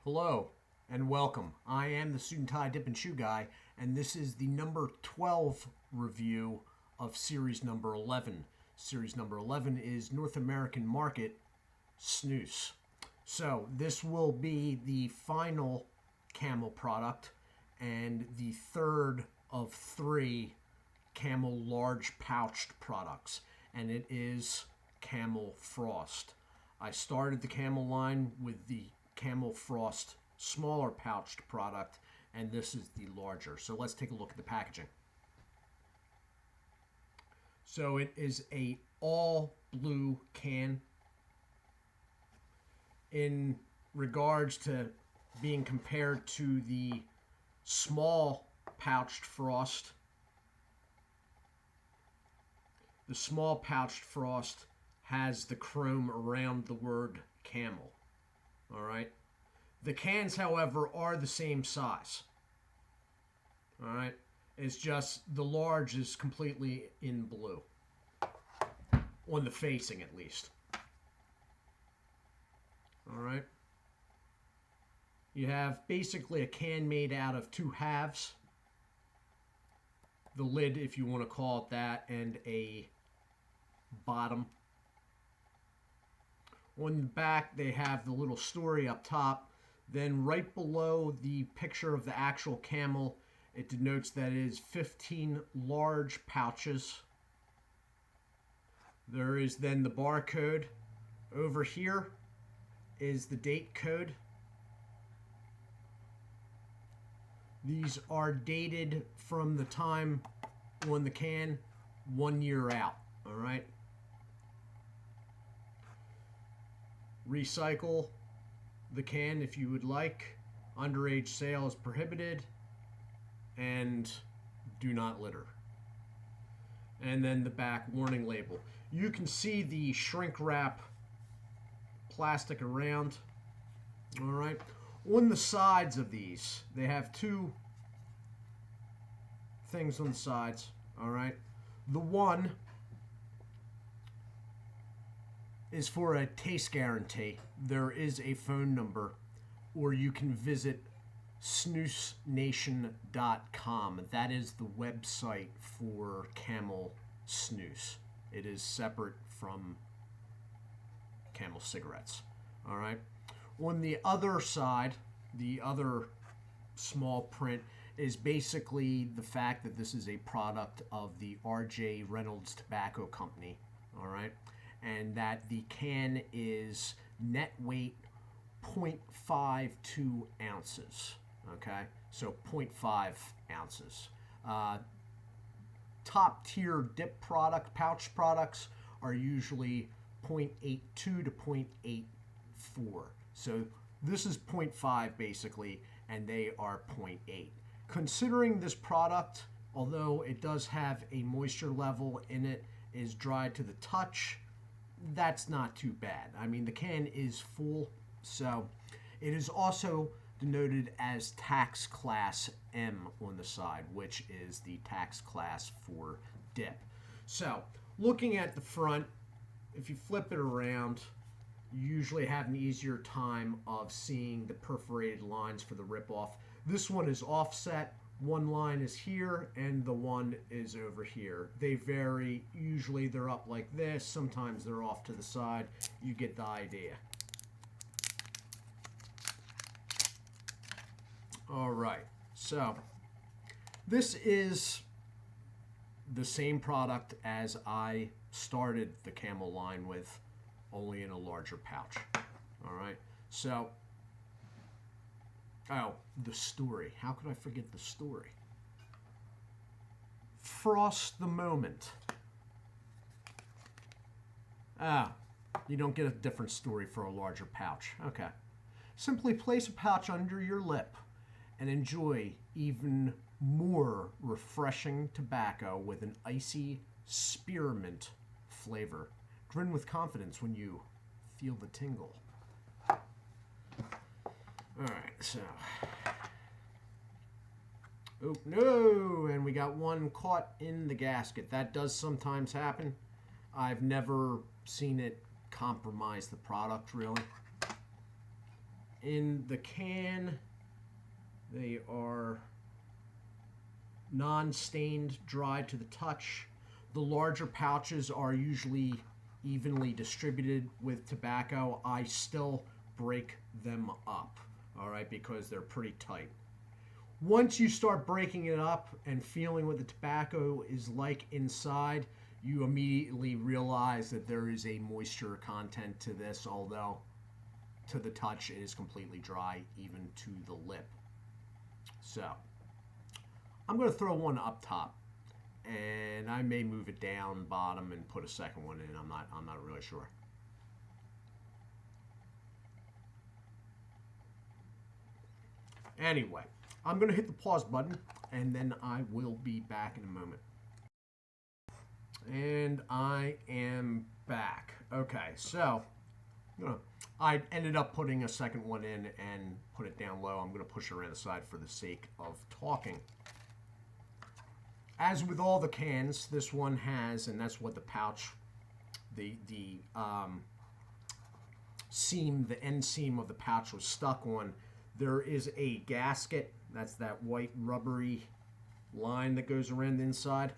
Hello and welcome. I am the Suit&Tie Dip&ChewGuy, and this is the number 12 review of series number 11. Series number 11 is North American Market Snus. So this will be the final Camel product and the third of three Camel large pouched products, and it is Camel Frost. I started the Camel line with the Camel Frost smaller pouched product, and this is the larger. So let's take a look at the packaging. So it is a all blue can. In regards to being compared to the small pouched Frost, the small pouched Frost has the chrome around the word Camel. All right. The cans, however, are the same size. All right. It's just the large is completely in blue. On the facing, at least. All right. You have basically a can made out of two halves. The lid, if you want to call it that, and a bottom. On the back, they have the little story up top. Then right below the picture of the actual camel, it denotes that it is 15 large pouches. There is then the barcode. Over here is the date code. These are dated from the time on the can, 1 year out. All right. Recycle the can if you would like. Underage sale is prohibited, and do not litter. And then the back warning label. You can see the shrink wrap plastic around. All right. On the sides of these, they have two things on the sides. All right. The one is for a taste guarantee. There is a phone number, or you can visit snusnation.com. That is the website for Camel Snus. It is separate from Camel cigarettes. All right. On the other side, the other small print is basically the fact that this is a product of the R.J. Reynolds Tobacco Company. All right. And that the can is net weight 0.52 ounces. Okay, so 0.5 ounces. Top tier dip product, pouch products are usually 0.82 to 0.84. So this is 0.5 basically, and they are 0.8. Considering this product, although it does have a moisture level in it, is dry to the touch, that's not too bad. I mean, the can is full, so it is also denoted as tax class M on the side, which is the tax class for dip. So, looking at the front, if you flip it around, you usually have an easier time of seeing the perforated lines for the rip-off. This one is offset. One line is here and the one is over here. They vary. Usually they're up like this. Sometimes they're off to the side. You get the idea. All right. So this is the same product as I started the Camel line with, only in a larger pouch. All right. So the story. How could I forget the story? Frost the moment. You don't get a different story for a larger pouch. Okay. Simply place a pouch under your lip and enjoy even more refreshing tobacco with an icy spearmint flavor. Grin with confidence when you feel the tingle. All right, so. Oh, no! And we got one caught in the gasket. That does sometimes happen. I've never seen it compromise the product, really. in the can, they are non-stained, dry to the touch. The larger pouches are usually evenly distributed with tobacco. I still break them up, all right, because they're pretty tight. Once you start breaking it up and feeling what the tobacco is like inside, you immediately realize that there is a moisture content to this, although to the touch it is completely dry, even to the lip. So I'm going to throw one up top, and I may move it down bottom and put a second one in. I'm not really sure. Anyway, I'm going to hit the pause button, and then I will be back in a moment. And I am back. Okay, so I ended up putting a second one in and put it down low. I'm going to push it around the side for the sake of talking. As with all the cans, this one has, and that's what the pouch, the seam, the end seam of the pouch was stuck on. There is a gasket. That's that white rubbery line that goes around the inside.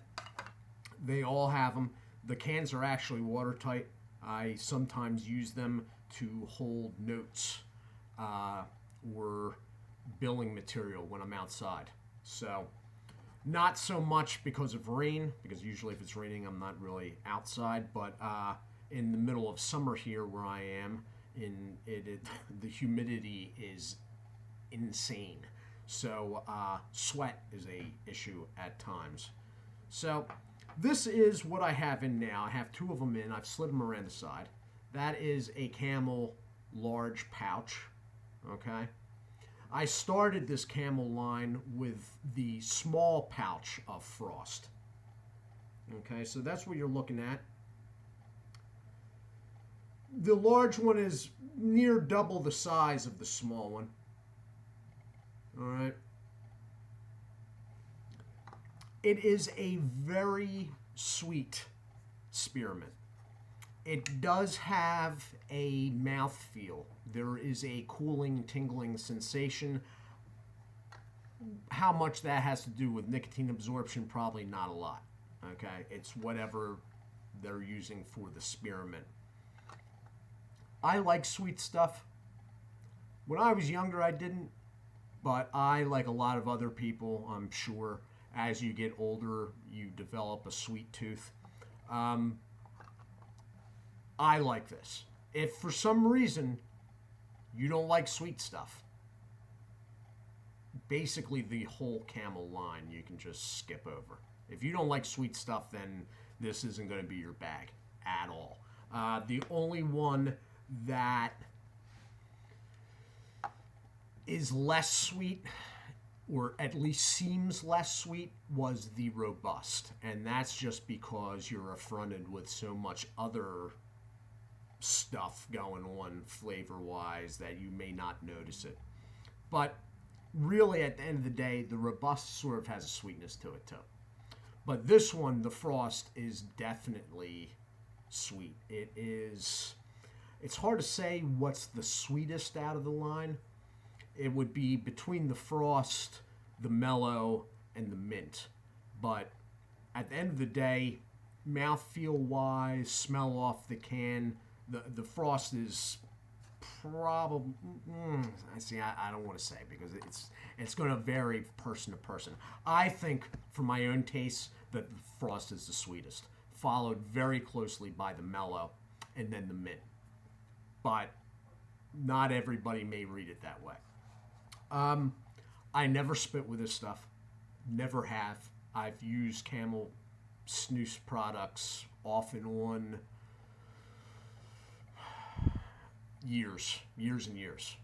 They all have them. The cans are actually watertight. I sometimes use them to hold notes or billing material when I'm outside. So not so much because of rain, because usually if it's raining I'm not really outside, but in the middle of summer here where I am, the humidity is insane. So sweat is a issue at times. So this is what I have in now. I have two of them in. I've slid them around the side. That is a Camel large pouch. Okay. I started this Camel line with the small pouch of Frost. Okay, so that's what you're looking at. The large one is near double the size of the small one. All right. It is a very sweet spearmint. It does have a mouthfeel. There is a cooling, tingling sensation. How much that has to do with nicotine absorption, probably not a lot. Okay, it's whatever they're using for the spearmint. I like sweet stuff. When I was younger, I didn't. But I, like a lot of other people, I'm sure, as you get older, you develop a sweet tooth. I like this. If for some reason you don't like sweet stuff, basically the whole Camel line you can just skip over. If you don't like sweet stuff, then this isn't going to be your bag at all. The only one that is less sweet, or at least seems less sweet, was the Robust. And that's just because you're affronted with so much other stuff going on flavor-wise that you may not notice it. But really, at the end of the day, the Robust sort of has a sweetness to it, too. But this one, the Frost, is definitely sweet. It's hard to say what's the sweetest out of the line. It would be between the Frost, the Mellow, and the Mint. But at the end of the day, mouthfeel-wise, smell off the can, the Frost is probably, I don't want to say, because it's going to vary person to person. I think, for my own taste, that the Frost is the sweetest, followed very closely by the Mellow, and then the Mint. But not everybody may read it that way. I never spit with this stuff. Never have. I've used Camel snus products off and on years and years.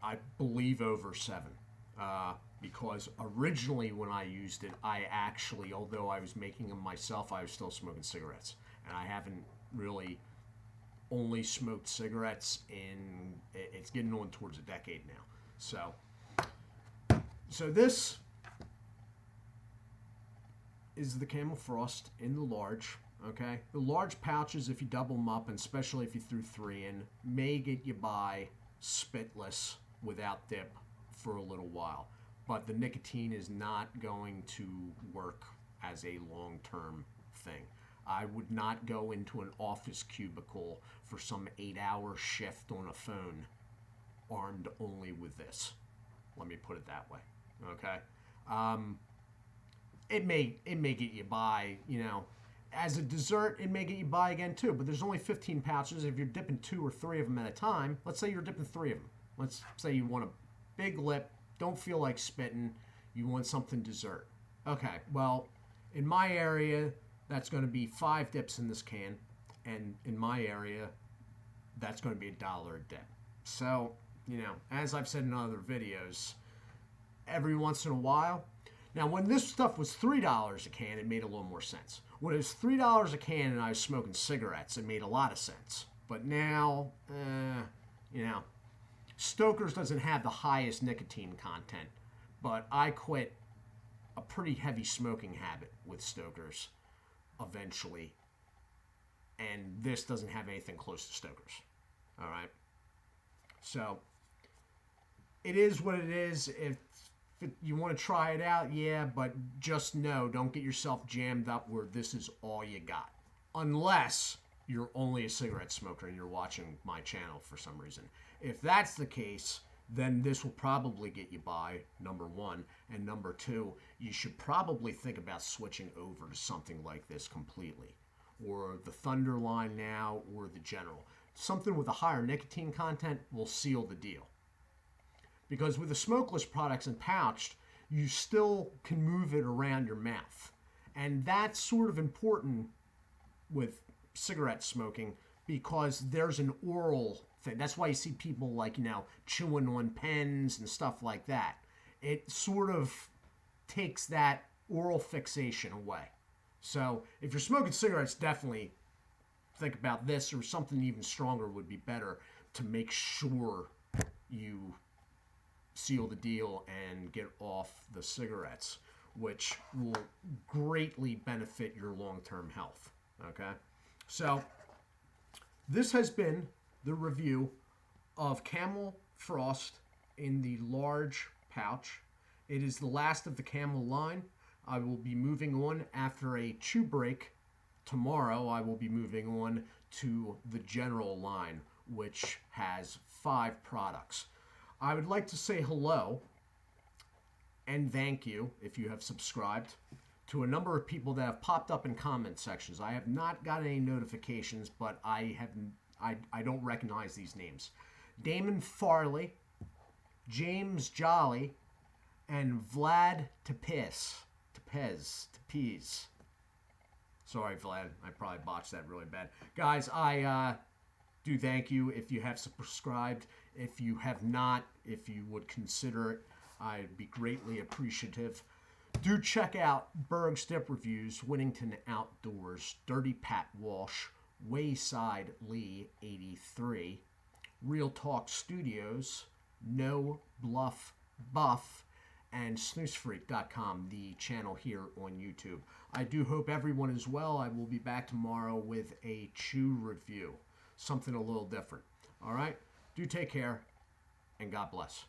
I believe over 7. Because originally when I used it, I actually, although I was making them myself, I was still smoking cigarettes. And I haven't really only smoked cigarettes in, it's getting on towards a decade now. So this is the Camel Frost in the large, okay? The large pouches, if you double them up, and especially if you threw 3 in, may get you by spitless without dip for a little while. But the nicotine is not going to work as a long-term thing. I would not go into an office cubicle for some 8-hour shift on a phone armed only with this. Let me put it that way. Okay? It may get you by, you know, as a dessert, it may get you by again too, but there's only 15 pouches. If you're dipping 2 or 3 of them at a time, let's say you're dipping 3 of them. Let's say you want a big lip, don't feel like spitting, you want something dessert. Okay, well, in my area, that's going to be 5 dips in this can, and in my area, that's going to be $1 a dip. So, you know, as I've said in other videos, every once in a while. Now, when this stuff was $3 a can, it made a little more sense. When it was $3 a can and I was smoking cigarettes, it made a lot of sense. But now, you know, Stoker's doesn't have the highest nicotine content, but I quit a pretty heavy smoking habit with Stoker's eventually, and this doesn't have anything close to Stoker's. All right? So, it is what it is. If you want to try it out, yeah, but just know, don't get yourself jammed up where this is all you got. Unless you're only a cigarette smoker and you're watching my channel for some reason. If that's the case, then this will probably get you by, number one. And number two, you should probably think about switching over to something like this completely. Or the Thunder line now, or the General. Something with a higher nicotine content will seal the deal. Because with the smokeless products and pouched, you still can move it around your mouth. And that's sort of important with cigarette smoking because there's an oral thing. That's why you see people like, you know, chewing on pens and stuff like that. It sort of takes that oral fixation away. So if you're smoking cigarettes, definitely think about this, or something even stronger would be better to make sure you seal the deal and get off the cigarettes, which will greatly benefit your long-term health. Okay? So this has been the review of Camel Frost in the large pouch. It is the last of the Camel line. I will be moving on after a chew break. Tomorrow I will be moving on to the General line, which has 5 products. I would like to say hello and thank you, if you have subscribed, to a number of people that have popped up in comment sections. I have not got any notifications, but I don't recognize these names. Damon Farley, James Jolly, and Vlad Tepes. Sorry, Vlad. I probably botched that really bad. Guys, I do thank you if you have subscribed. If you have not, if you would consider it, I'd be greatly appreciative. Do check out Berg's Dip Reviews, Winnington Outdoors, Dirty Pat Walsh, Wayside Lee 83, Real Talk Studios, No Bluff Buff, and snoozefreak.com, the channel here on YouTube. I do hope everyone is well. I will be back tomorrow with a chew review, something a little different. All right? Do take care, and God bless.